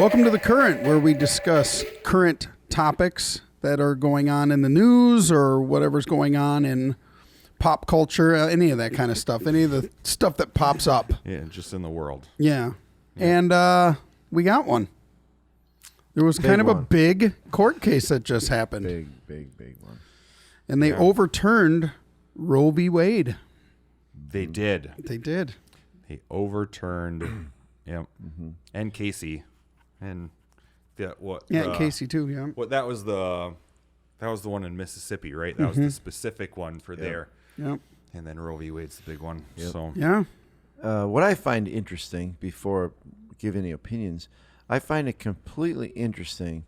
Welcome to The Current, where we discuss current topics that are going on in the news or whatever's going on in pop culture, any of that kind of stuff, any of the stuff that pops up. Yeah, just in the world. Yeah. And we got one. There was kind of a big court case that just happened. Big one. And they overturned Roe v. Wade. They did. They overturned, and Casey, and and Casey too. Yeah. That was the one in Mississippi, right? That was the specific one for there. Yep. And then Roe v. Wade's the big one. Yep. So yeah. What I find interesting, before I give any opinions, I find it completely interesting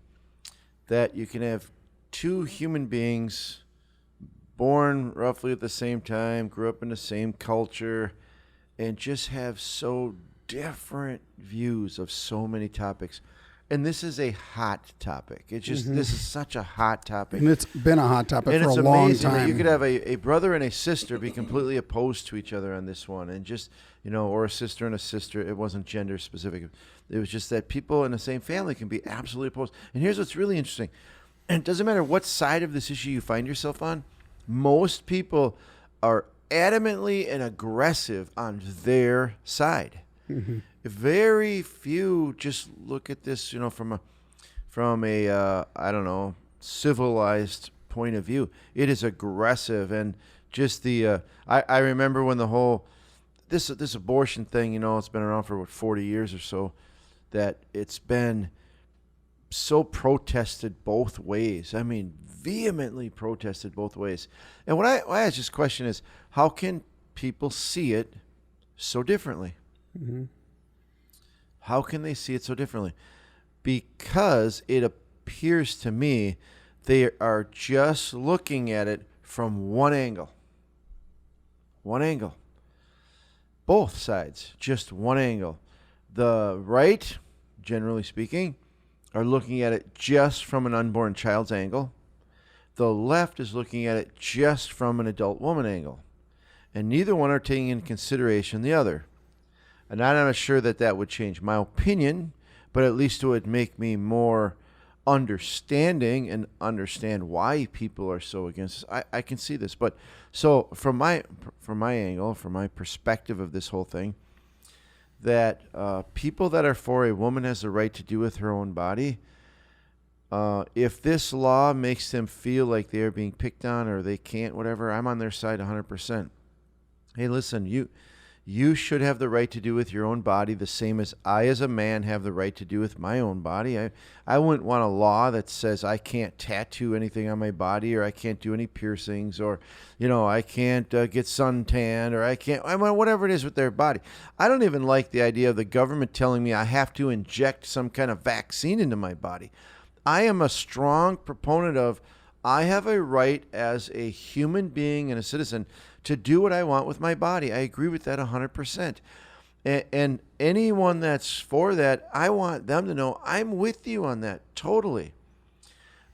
that you can have two human beings born roughly at the same time, grew up in the same culture, and just have so different views of so many topics. And this is a hot topic. It's just this is such a hot topic. And it's been a hot topic and for a long time. And it's amazing that you could have a brother and a sister be completely opposed to each other on this one. And just, or a sister and a sister. It wasn't gender specific. It was just that people in the same family can be absolutely opposed. And here's what's really interesting. And it doesn't matter what side of this issue you find yourself on. Most people are adamantly and aggressive on their side. Mm-hmm. Very few just look at this, from a I don't know, civilized point of view. It is aggressive, and just the I remember when the whole this abortion thing, it's been around for 40 years or so, that it's been so protested both ways. I mean, vehemently protested both ways. And what I ask this question is, how can people see it so differently? Mm-hmm. How can they see it so differently? Because it appears to me they are just looking at it from one angle. One angle. Both sides, just one angle. The right, generally speaking, are looking at it just from an unborn child's angle. The left is looking at it just from an adult woman angle. And neither one are taking into consideration the other. And I'm not sure that would change my opinion, but at least it would make me more understanding and understand why people are so against this. I can see this. But so from my angle, from my perspective of this whole thing, that people that are for a woman has the right to do with her own body, if this law makes them feel like they're being picked on or they can't, whatever, I'm on their side 100%. Hey, listen, you should have the right to do with your own body the same as I as a man have the right to do with my own body. I wouldn't want a law that says I can't tattoo anything on my body, or I can't do any piercings, or, I can't get suntan, or whatever it is with their body. I don't even like the idea of the government telling me I have to inject some kind of vaccine into my body. I am a strong proponent of I have a right as a human being and a citizen to do what I want with my body. I agree with that 100%. And anyone that's for that, I want them to know I'm with you on that, totally.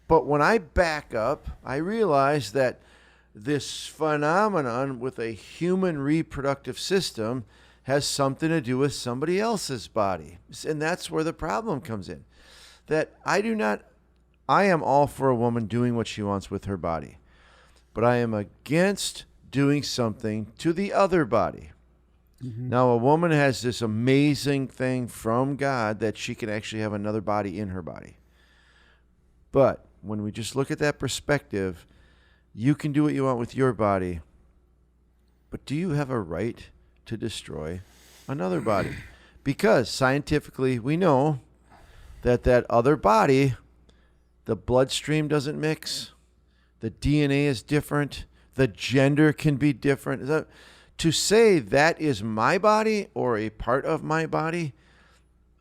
But when I back up, I realize that this phenomenon with a human reproductive system has something to do with somebody else's body. And that's where the problem comes in. That I am all for a woman doing what she wants with her body. But I am against doing something to the other body. Mm-hmm. Now, a woman has this amazing thing from God that she can actually have another body in her body. But when we just look at that perspective, you can do what you want with your body, but do you have a right to destroy another body? Because scientifically, we know that other body, the bloodstream doesn't mix, the DNA is different, the gender can be different. To say that is my body or a part of my body,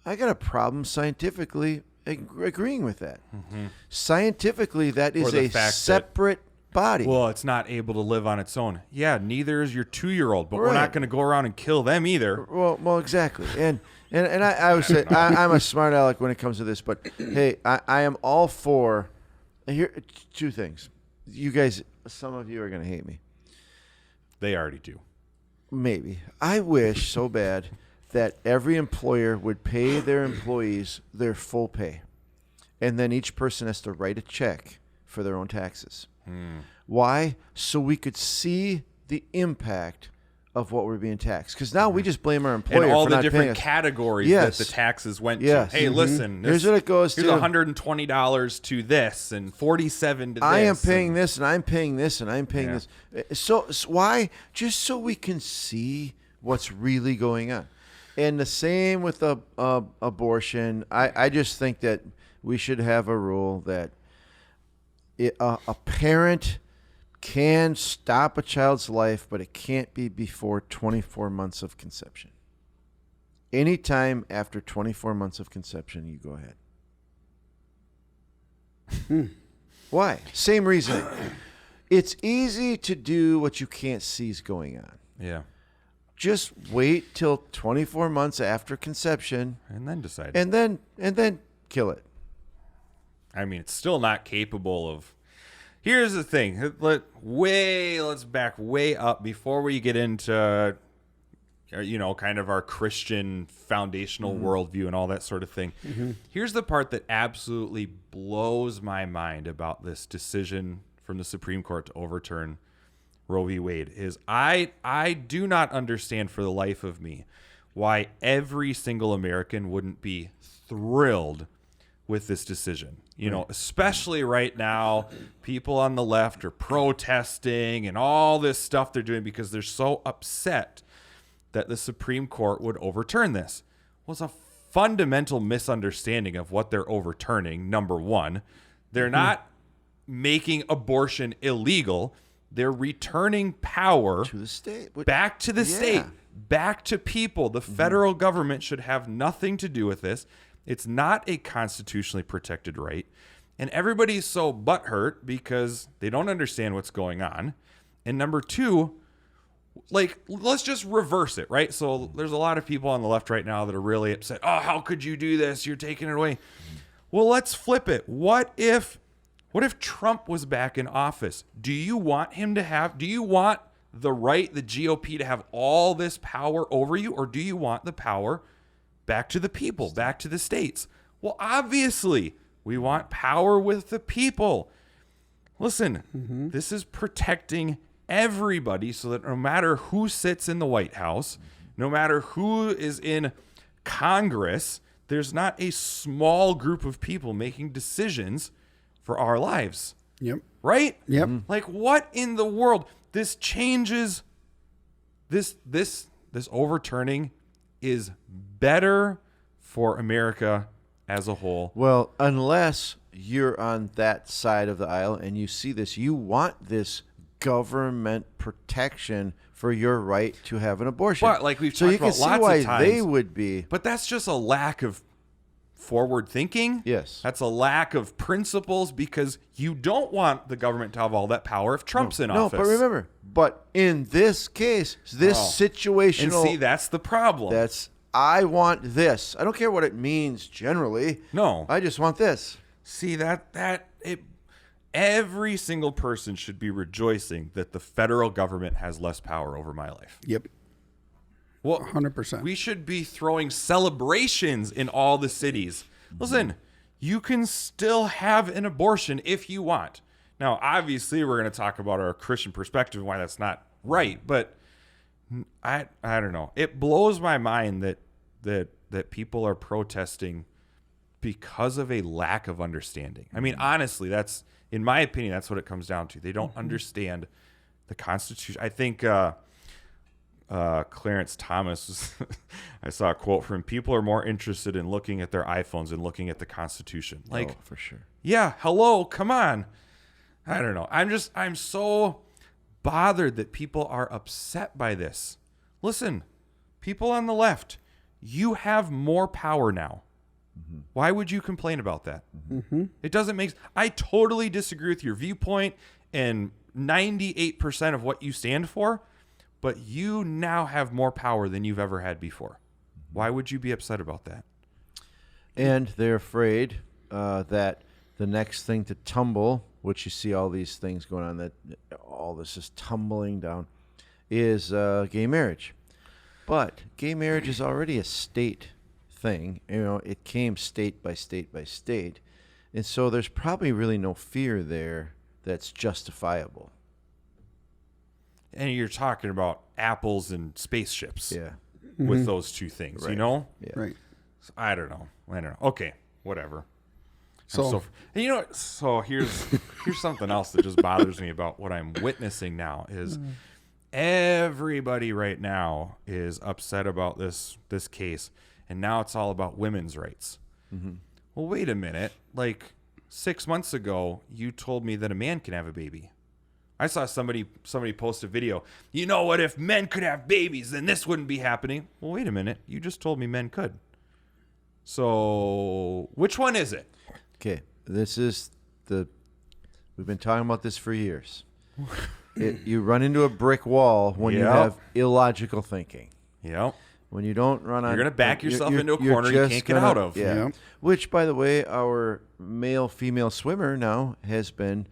I got a problem scientifically agreeing with that. Mm-hmm. Scientifically, that is a separate body. Well, it's not able to live on its own. Yeah, neither is your 2-year-old, but right. We're not going to go around and kill them either. Well, exactly. And I would say I'm a smart aleck when it comes to this, but hey, I am all for here. Two things. You guys, some of you are going to hate me. They already do. Maybe. I wish so bad that every employer would pay their employees their full pay, and then each person has to write a check for their own taxes. Why? So we could see the impact of what we're being taxed. Because now we just blame our employer And all for the not paying different us. categories Yes. that the taxes went Yes. to. Hey, listen, Here's what it goes here's to. $120 to this and $47 to this. I am paying this, and I'm paying this, and I'm paying Yeah. this. So why? Just so we can see what's really going on. And the same with abortion. I just think that we should have a rule that a parent can stop a child's life, but it can't be before 24 months of conception. Anytime after 24 months of conception, you go ahead. Why? Same reason. It's easy to do what you can't see is going on. Yeah. Just wait till 24 months after conception, And then decide. and then kill it. I mean, it's still not capable of. Here's the thing. Let's back way up before we get into, kind of our Christian foundational worldview and all that sort of thing. Here's the part that absolutely blows my mind about this decision from the Supreme Court to overturn Roe v. Wade is I do not understand for the life of me why every single American wouldn't be thrilled with this decision. Especially right now, people on the left are protesting and all this stuff they're doing because they're so upset that the Supreme Court would overturn this. Well, it's a fundamental misunderstanding of what they're overturning. Number one, they're not making abortion illegal. They're returning power To the state. back to the state, back to people. The federal government should have nothing to do with this. It's not a constitutionally protected right. And everybody's so butthurt because they don't understand what's going on. And number two, let's just reverse it, right? So there's a lot of people on the left right now that are really upset. Oh, how could you do this? You're taking it away. Well, let's flip it. What if Trump was back in office? Do you want the right, the GOP, to have all this power over you? Or do you want the power back to the people, back to the states? Well, obviously, we want power with the people. Listen, this is protecting everybody so that no matter who sits in the White House, no matter who is in Congress, there's not a small group of people making decisions for our lives. Yep. Right? Yep. Like, what in the world? This changes. This overturning is better for America as a whole. Well, unless you're on that side of the aisle and you see this, you want this government protection for your right to have an abortion. But like we've so talked you can about see lots why of times, they would be. But that's just a lack of forward thinking. Yes. That's a lack of principles because you don't want the government to have all that power if Trump's in office. No, but remember, in this case, this situational. And see, that's the problem. I want this. I don't care what it means generally. No. I just want this. See, every single person should be rejoicing that the federal government has less power over my life. Yep. Well, 100%. We should be throwing celebrations in all the cities. Listen, you can still have an abortion if you want. Now, obviously, we're going to talk about our Christian perspective and why that's not right, but I don't know. It blows my mind that people are protesting because of a lack of understanding. I mean, honestly, in my opinion, that's what it comes down to. They don't understand the Constitution. I think Clarence Thomas, I saw a quote from him, people are more interested in looking at their iPhones than looking at the Constitution. Like, for sure. Yeah, hello, come on. I don't know. I'm so bothered that people are upset by this. Listen, people on the left, you have more power now. Why would you complain about that? It doesn't make. I totally disagree with your viewpoint and 98% of what you stand for, but you now have more power than you've ever had before. Why would you be upset about that? And they're afraid that the next thing to tumble, which you see all these things going on, that all this is tumbling down, is gay marriage. But gay marriage is already a state thing. You know, it came state by state by state. And so there's probably really no fear there that's justifiable. And you're talking about apples and spaceships Yeah. with those two things, you Right. know? Yeah. Right. So I don't know. Okay, whatever. So, And you know what? So here's something else that just bothers me about what I'm witnessing now is everybody right now is upset about this case, and now it's all about women's rights. Well, wait a minute. Like 6 months ago, you told me that a man can have a baby. I saw somebody post a video. You know what? If men could have babies, then this wouldn't be happening. Well, wait a minute. You just told me men could. So which one is it? Okay. We've been talking about this for years. You run into a brick wall when you Yep. have illogical thinking. Yep. When you don't run on, You're gonna back yourself into a you're corner you just can't get out of. Yeah. Yep. Which, by the way, our male-female swimmer now has been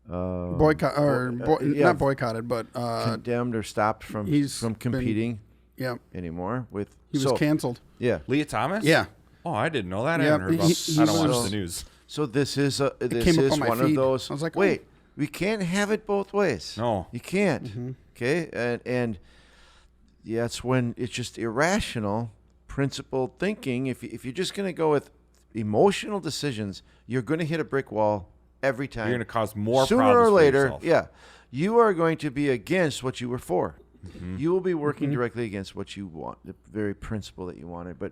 boycott or not boycotted, but condemned or stopped from he's competing yeah, anymore. he was canceled. Yeah. Leah Thomas? Yeah. Oh, I didn't know that. I Yeah, haven't heard about he I don't watch was- the news. So this is came up on my one of feed. those. I was like, oh. wait, we can't have it both ways. No. You can't. Mm-hmm. Okay, and yeah, it's when it's just irrational, principled thinking. If you're just going to go with emotional decisions, you're going to hit a brick wall every time. You're going to cause more sooner problems or for later. yourself. Yeah, you are going to be against what you were for. Mm-hmm. You will be working directly against what you want, the very principle that you wanted. But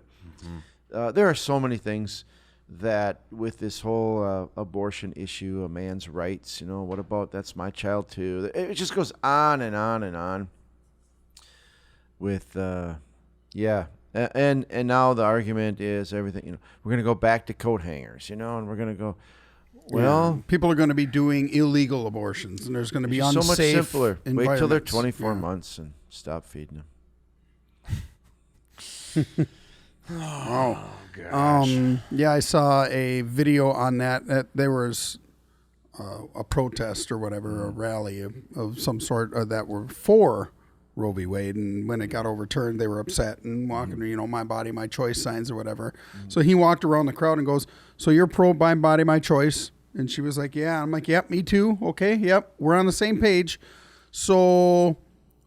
there are so many things that with this whole abortion issue, a man's rights, you know, what about that's my child too? It just goes on and on and on with, yeah. And now the argument is everything, you know, we're going to go back to coat hangers, you know, and we're going to go, well, people are going to be doing illegal abutions, and there's going to be it's so unsafe. much simpler. Wait till they're environments. 24 Yeah. months and stop feeding them. Oh, yeah, I saw a video on that there was a protest or whatever, a rally of some sort that were for Roe v. Wade, and when it got overturned, they were upset and walking, you know, my body, my choice signs or whatever. So he walked around the crowd and goes, "So you're pro my body, my choice?" And she was like, "Yeah." I'm like, "Yep, me too. Okay, yep, we're on the same page." So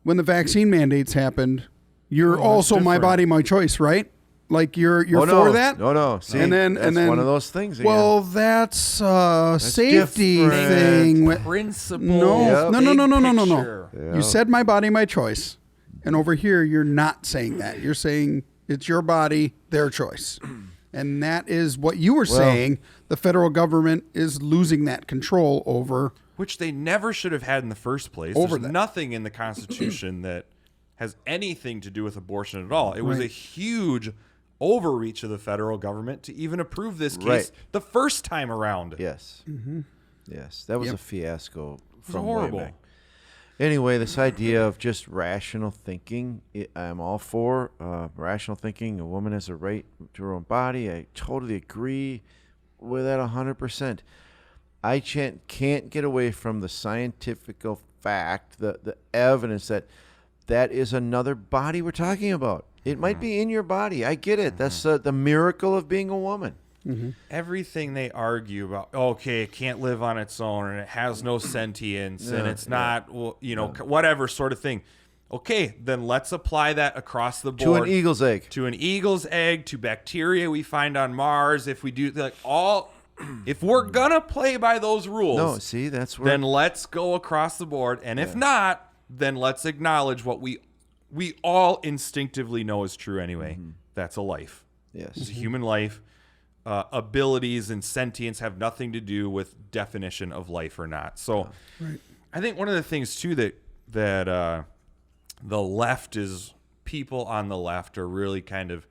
when the vaccine mandates happened, you're also my different. body, my choice, right? Like you're Oh, for no. that? No. See, and then that's and then one of those things again. Well, that's a safety different. thing. Principle. No, Yep. no. Yeah. You said my body, my choice, and over here you're not saying that. You're saying it's your body, their choice, and that is what you were saying. The federal government is losing that control over. Which they never should have had in the first place. Over There's that. nothing in the Constitution that has anything to do with abortion at all. It was a Right. huge overreach of the federal government to even approve this case Right. the first time around. Yes. Yes, that was Yep. a fiasco from horrible. way back. Anyway, this idea of just rational thinking, I'm all for rational thinking. A woman has a right to her own body. I totally agree with that 100%. I can't get away from the scientific fact, the evidence that is another body we're talking about. It might be in your body. I get it. That's the miracle of being a woman. Everything they argue about, okay, it can't live on its own and it has no sentience and it's not, well, you know, whatever sort of thing. Okay, then let's apply that across the To board. an eagle's egg. To an eagle's egg, to bacteria we find on Mars. If we do like all, if we're gonna play by those rules, No, see, that's where then let's go across the board. And if not, then let's acknowledge what we all instinctively know is true anyway. That's a life. It's yes. a human life. Abilities and sentience have nothing to do with definition of life or not. So I think one of the things too that the left is, people on the left are really kind of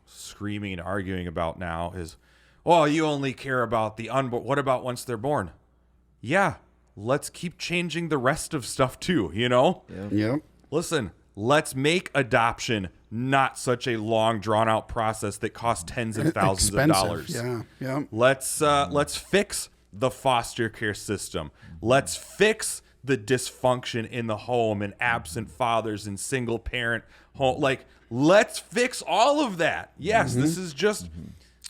screaming and arguing about now is, oh, you only care about the unborn. What about once they're born? Yeah, let's keep changing the rest of stuff too, you know? Yep. Listen, let's make adoption not such a long, drawn-out process that costs tens of thousands of dollars. Yeah. Let's fix the foster care system. Let's fix the dysfunction in the home and absent fathers and single parent home. Like, let's fix all of that. Yes, this is just,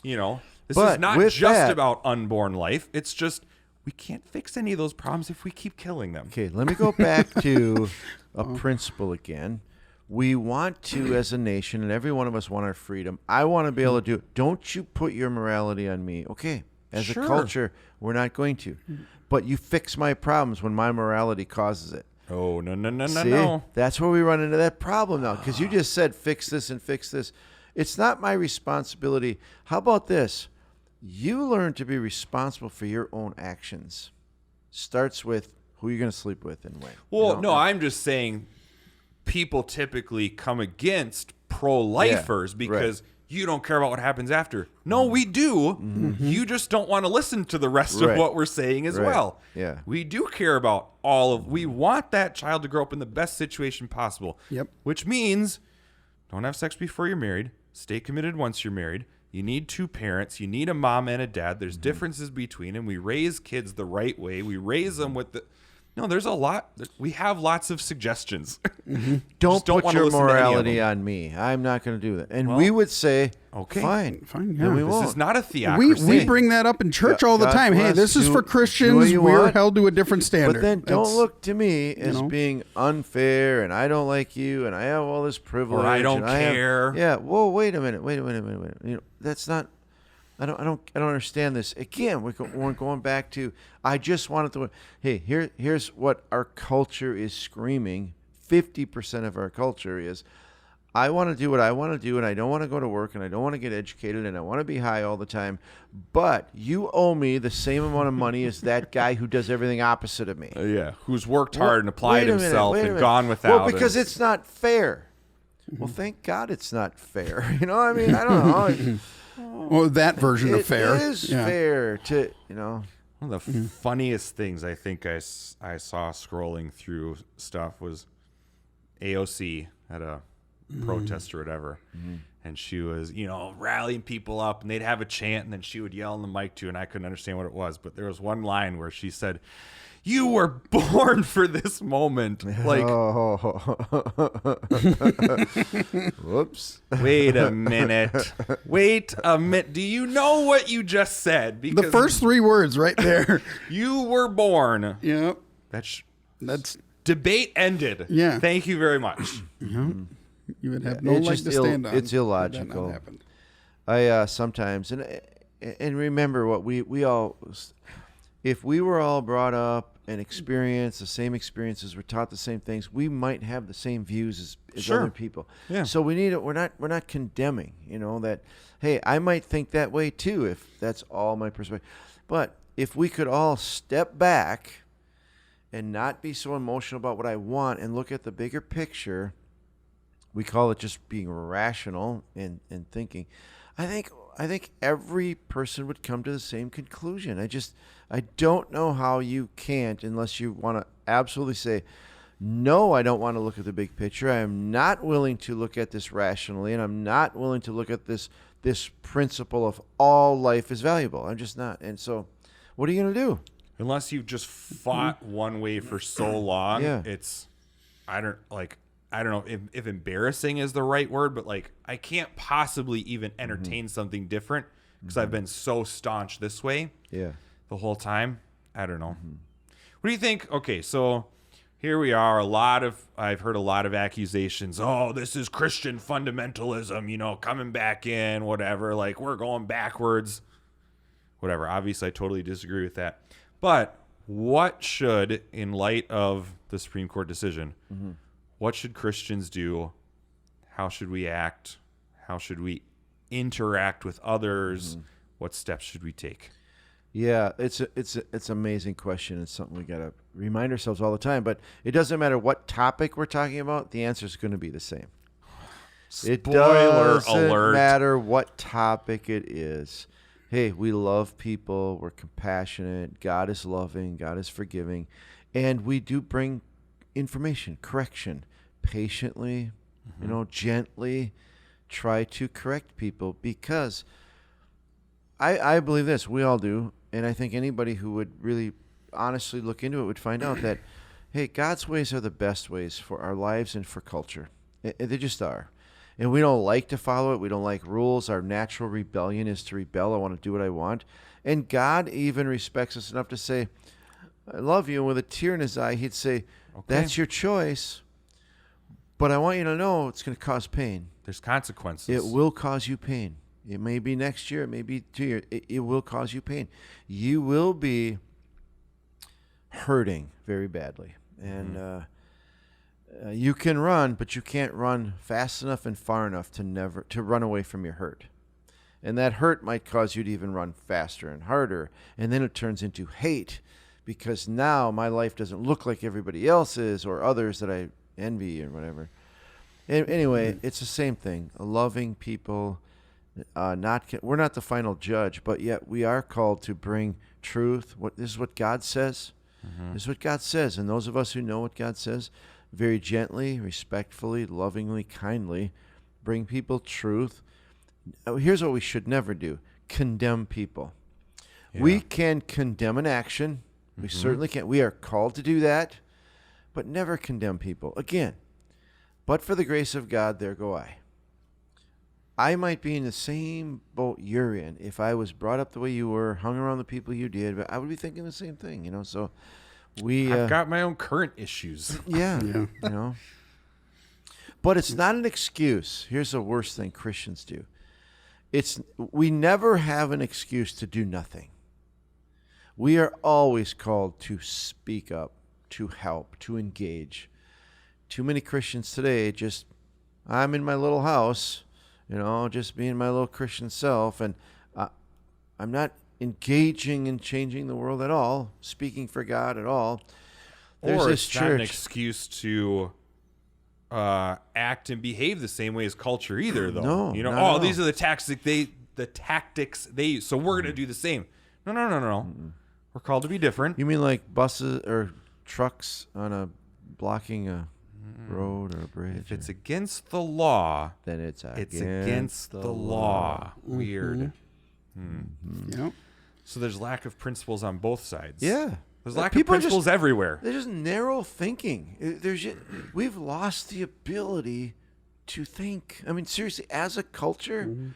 this But is not with just that- about unborn life. It's just we can't fix any of those problems if we keep killing them. Okay, let me go back to a principle again. We want to, as a nation, and every one of us want our freedom. I want to be able to do it. Don't you put your morality on me. Okay, as Sure. a culture, we're not going to. But you fix my problems when my morality causes it. Oh, no. See, that's where we run into that problem now. Because you just said fix this and fix this. It's not my responsibility. How about this? You learn to be responsible for your own actions. Starts with who you're going to sleep with and when. Well, no, I'm just saying people typically come against pro-lifers because you don't care about what happens after. No, we do. You just don't want to listen to the rest of what we're saying as well. Yeah. We do care about we want that child to grow up in the best situation possible. Yep. Which means don't have sex before you're married. Stay committed once you're married. You need two parents. You need a mom and a dad. There's differences between them. We raise kids the right way. We raise them with the... No, there's a lot. We have lots of suggestions. Don't don't put wanna your listen to any of morality them. on me. I'm not going to do that. And we would say, okay. fine. Fine, Then yeah. we This won't. This is not a theocracy. We bring that up in church all the God time. Hey, bless. this is Do- for do what Christians. you We're want. held to a different standard. But then don't That's- look to me as know. being unfair and I don't like you and I have all this privilege. Or I don't and have- care. yeah. Whoa, wait a minute. Wait a minute. That's not. I don't understand this. Again, we're going back to. I just wanted to. Hey, here's what our culture is screaming. 50% of our culture is. I want to do what I want to do, and I don't want to go to work, and I don't want to get educated, and I want to be high all the time. But you owe me the same amount of money as that guy who does everything opposite of me. Yeah, who's worked hard and applied Wait a minute, himself wait a and minute. gone without. Well, because it's not fair. Well, thank God it's not fair. I mean, I don't know. Well, that version of fair. It is Yeah. fair to, One of the funniest things I think I saw scrolling through stuff was AOC at a protest or whatever. And she was, rallying people up, and they'd have a chant, and then she would yell in the mic too, and I couldn't understand what it was. But there was one line where she said, "You were born for this moment." Like, whoops. wait a minute. Do you know what you just said? The first three words right there. you were born. Yep. That's debate ended. Yeah. Thank you very much. You would have no It's leg just to stand on. it's had that not illogical. happened. I sometimes and remember what we all, if we were all brought up and experienced the same experiences, we're taught the same things, we might have the same views as Sure. other people. Yeah. So we need it. We're not condemning. That hey, I might think that way too if that's all my perspective. But if we could all step back and not be so emotional about what I want and look at the bigger picture. We call it just being rational and thinking. I think every person would come to the same conclusion. I don't know how you can't unless you want to absolutely say, no, I don't want to look at the big picture. I am not willing to look at this rationally, and I'm not willing to look at this principle of all life is valuable. I'm just not. And so what are you going to do? Unless you've just fought one way for so long, Yeah. I don't know if embarrassing is the right word, but I can't possibly even entertain something different because I've been so staunch this way Yeah. the whole time. I don't know. What do you think? Okay, so here we are. I've heard a lot of accusations. Oh, this is Christian fundamentalism, coming back in, whatever. Like, we're going backwards. Whatever. Obviously, I totally disagree with that. But what should, in light of the Supreme Court decision, what should Christians do? How should we act? How should we interact with others? What steps should we take? Yeah, it's an amazing question. It's something we got to remind ourselves all the time. But it doesn't matter what topic we're talking about. The answer is going to be the same. It doesn't alert. matter what topic it is. Hey, we love people. We're compassionate. God is loving. God is forgiving. And we do bring information, correction, patiently, gently try to correct people because I believe this. We all do. And I think anybody who would really honestly look into it would find out that hey, God's ways are the best ways for our lives and for culture. They just are. And we don't like to follow it. We don't like rules. Our natural rebellion is to rebel. I want to do what I want. And God even respects us enough to say, I love you. And with a tear in his eye, he'd say, that's your choice. But I want you to know it's going to cause pain. There's consequences. It will cause you pain. It may be next year. It may be 2 years. It will cause you pain. You will be hurting very badly. And you can run, but you can't run fast enough and far enough to run away from your hurt. And that hurt might cause you to even run faster and harder. And then it turns into hate, because now my life doesn't look like everybody else's or others that I envy or whatever. Anyway, it's the same thing. Loving people, we're not the final judge, but yet we are called to bring truth. This is what God says. This is what God says. And those of us who know what God says, very gently, respectfully, lovingly, kindly, bring people truth. Here's what we should never do: condemn people. Yeah. We can condemn an action. We certainly can. We are called to do that, but never condemn people. Again, but for the grace of God, there go I. I might be in the same boat you're in. If I was brought up the way you were, hung around the people you did, but I would be thinking the same thing, you know. So I've got my own current issues. Yeah. You know. But it's not an excuse. Here's the worst thing Christians do. We never have an excuse to do nothing. We are always called to speak up, to help, to engage. Too many Christians today I'm in my little house, just being my little Christian self, and I'm not engaging in changing the world at all, speaking for God at all. There's or this it's church. not an excuse to act and behave the same way as culture either, though. No, these are the tactics they use, so we're going to do the same. No. Mm-mm. We're called to be different. You mean like buses or trucks blocking a road or a bridge? If it's against the law, then it's against the law. Weird. Yep. So there's lack of principles on both sides. Yeah. There's lack of principles everywhere. They're just narrow thinking. We've lost the ability to think. I mean, seriously, as a culture,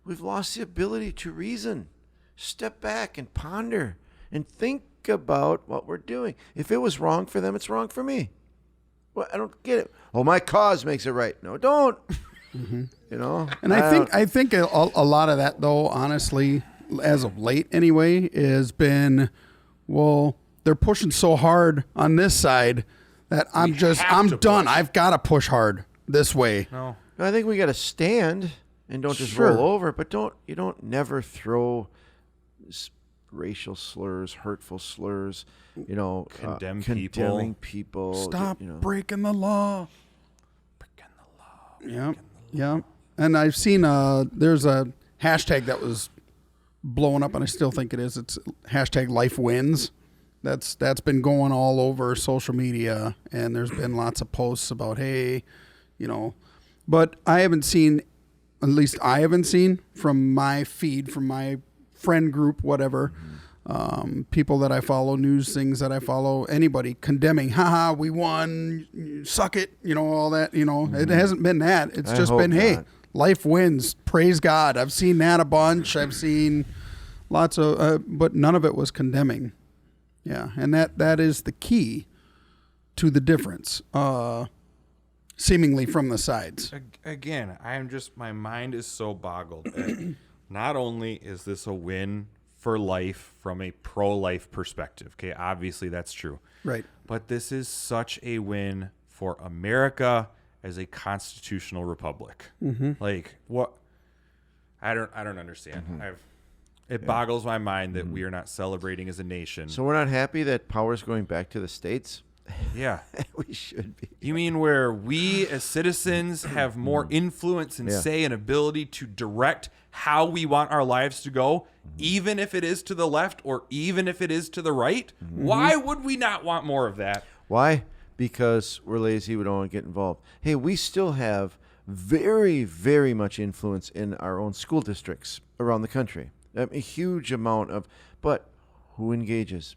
we've lost the ability to reason, step back and ponder and think about what we're doing. If it was wrong for them, it's wrong for me. Well, I don't get it. Oh, my cause makes it right. No, don't. And I think a lot of that, though, honestly, as of late anyway, has been, well, they're pushing so hard on this side that I'm done. I've got to push hard this way. No. I think we got to stand and don't just roll over, but you don't never throw racial slurs, hurtful slurs, condemning people. Stop breaking the law. Yep. And I've seen there's a hashtag that was blowing up, and I still think it is. It's hashtag Life Wins. That's been going all over social media, and there's been lots of posts about, hey, but I haven't seen, at least I haven't seen from my feed, from my friend group, whatever, people that I follow, news things that I follow, anybody condemning, haha, we won, suck it, all that, It hasn't been that. It's just been, hey, life wins, praise God. I've seen that a bunch. I've seen lots of, but none of it was condemning. Yeah, and that is the key to the difference, seemingly from the sides. Again, my mind is so boggled. Not only is this a win for life from a pro-life perspective, okay, obviously that's true. Right. But this is such a win for America as a constitutional republic. Like, what? I don't understand. It boggles my mind that we are not celebrating as a nation. So we're not happy that power's going back to the states? Yeah. We should be. You mean where we as citizens have more influence and say and ability to direct how we want our lives to go, even if it is to the left or even if it is to the right? Why would we not want more of that? Why? Because we're lazy. We don't want to get involved. Hey, we still have very, very much influence in our own school districts around the country. A huge amount of, but who engages?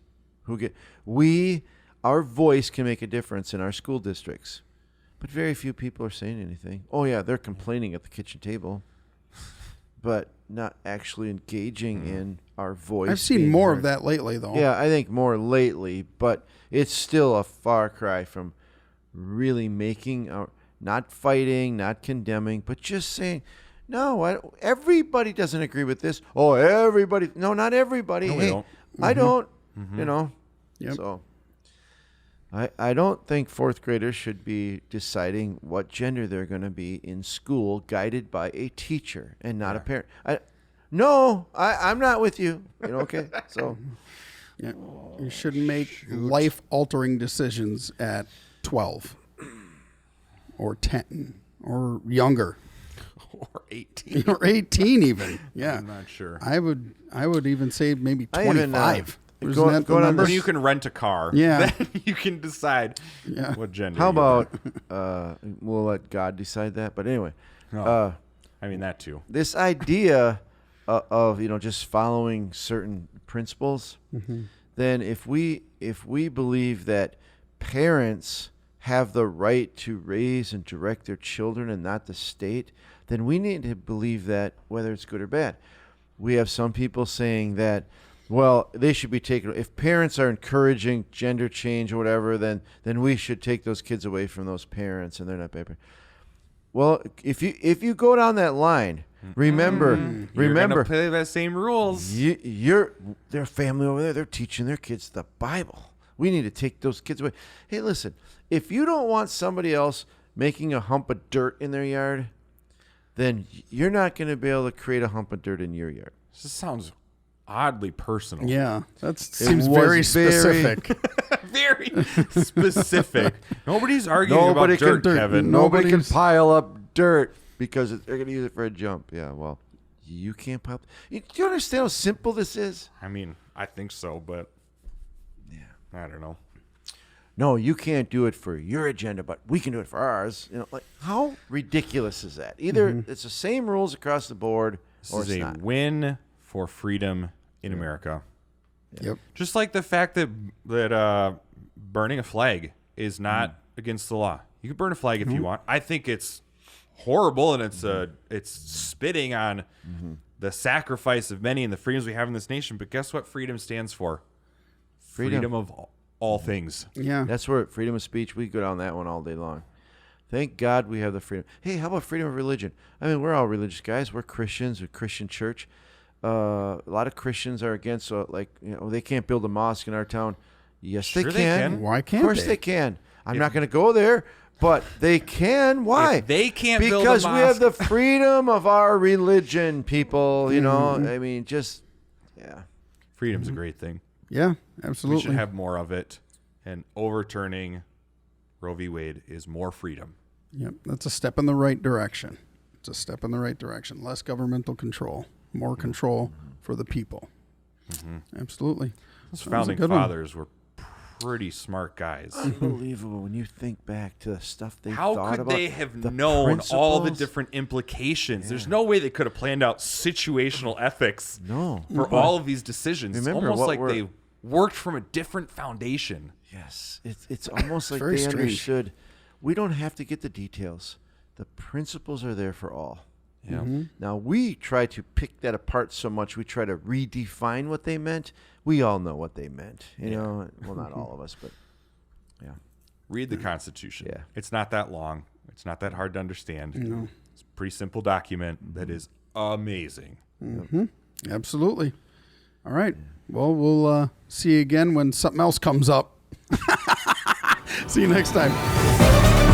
We our voice can make a difference in our school districts. But very few people are saying anything. Oh, yeah, they're complaining at the kitchen table, but not actually engaging in our voice. I've seen more of that lately, though. Yeah, I think more lately, but it's still a far cry from really making not fighting, not condemning, but just saying, no, everybody doesn't agree with this. Oh, everybody. No, not everybody. No, hey, we don't. I don't, Yep. So I don't think fourth graders should be deciding what gender they're going to be in school, guided by a teacher and not a parent. I'm not with you. Okay? So Yeah. You shouldn't make life-altering decisions at 12 or 10 or younger. Or 18. Or 18 even. Yeah. I'm not sure. I would even say maybe I even, 25. Isn't going that the on number? When you can rent a car, Yeah. then you can decide Yeah. what gender. how you're about we'll let God decide that. But anyway, I mean that too. this idea of just following certain principles, then if we believe that parents have the right to raise and direct their children and not the state, then we need to believe that whether it's good or bad. We have some people saying that, well, they should be taken. If parents are encouraging gender change or whatever, then we should take those kids away from those parents, and they're not bad parents. Well, if you go down that line, remember, You're gonna play the same rules. their family over there, they're teaching their kids the Bible. We need to take those kids away. Hey, listen, if you don't want somebody else making a hump of dirt in their yard, then you're not going to be able to create a hump of dirt in your yard. This sounds oddly personal. Yeah. That seems was very specific. Very specific. Nobody's arguing about dirt, Kevin. Nobody can Nobody's- pile up dirt because they're going to use it for a jump. Yeah, well, you can't pile. Do you understand how simple this is? I mean, I think so, but I don't know. No, you can't do it for your agenda, but we can do it for ours. Like how ridiculous is that? Either it's the same rules across the board, or This it's is a not. win for freedom in America. Yep. Just like the fact that burning a flag is not against the law. You can burn a flag if you want. I think it's horrible, and it's spitting on the sacrifice of many and the freedoms we have in this nation. But guess what freedom stands for? Freedom of all things. Yeah. That's where freedom of speech, we go down that one all day long. Thank God we have the freedom. Hey, how about freedom of religion? I mean, we're all religious guys. We're Christians, we're Christian church. A lot of Christians are against, they can't build a mosque in our town. Yes, Sure they they can. can. Why can't Of course they? they can. I'm not going to go there, but they can. Why? If they can't build a because we have mosque- the freedom of our religion, people. I mean, Freedom's a great thing. Yeah, We absolutely. should have more of it. And overturning Roe v. Wade is more freedom. Yep, that's a step in the right direction. It's a step in the right direction. Less governmental control, more control for the people. Absolutely. Those That was a founding good one. fathers were pretty smart guys. unbelievable when you think back to the stuff they How thought could about. they have the known all the principles. different implications? There's no way they could have planned out situational ethics No. for all of these decisions. It's Remember almost what like we're- they worked from a different foundation. Yes, it's almost like very they strange. understood. We don't have to get the details. The principles are there for all. Yeah. Now we try to pick that apart so much. We try to redefine what they meant. We all know what they meant. You know, well, not all of us, but yeah. Read the Constitution. Yeah. It's not that long. It's not that hard to understand. No. It's a pretty simple document that is amazing. Absolutely. All right. Well, we'll see you again when something else comes up. See you next time.